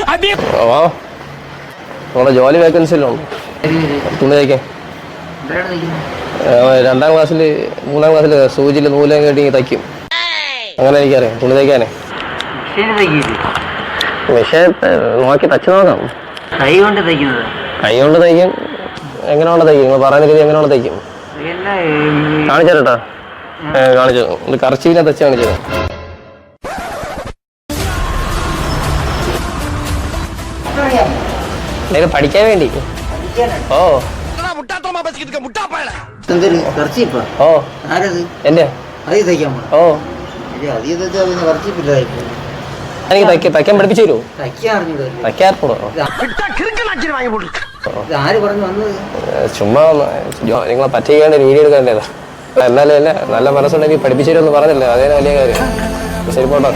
ഓ നമ്മുടെ ജോലി വേക്കൻസിയിലുണ്ട്. തുണി തയ്ക്കാൻ 2ാം ക്ലാസ്സിൽ 3ാം ക്ലാസ്സിൽ സൂചിയിൽ നൂലം കേട്ടി തയ്ക്കും. അങ്ങനെ എനിക്കറിയാം തുണി തയ്ക്കാനേ. മെഷീൻ നോക്കി തച്ച് നോക്കാം. കൈ കൊണ്ട് തയ്ക്കുന്നത്? കൈ കൊണ്ട് തയ്ക്കും. എങ്ങനെ കൊണ്ട് തയ്ക്കും? നിങ്ങൾ പറയുന്ന രീതി എങ്ങനെ കൊണ്ട് തയ്ക്കും? കാണിച്ചു കേട്ടോ. കാണിച്ചു. കറച്ചിനെ തച്ച് കാണിച്ചത്. പഠിക്കാൻ വേണ്ടി. ഓ ഓ എന്റെ ഓ എനിക്ക് തയ്ക്കാൻ പഠിപ്പിച്ചു തരുമോ? തയ്ക്കാറുണ്ടോ? ചുമ്മാ നിങ്ങളെ പറ്റിക്കാണ്ട് വീഡിയോ എടുക്കാണ്ടേതാ. എന്നാലും നല്ല മനസ്സുണ്ടെങ്കിൽ പഠിപ്പിച്ചു തരുമെന്ന് പറഞ്ഞില്ലേ, അതേ വലിയ കാര്യം. ശരി പോട്ടോ.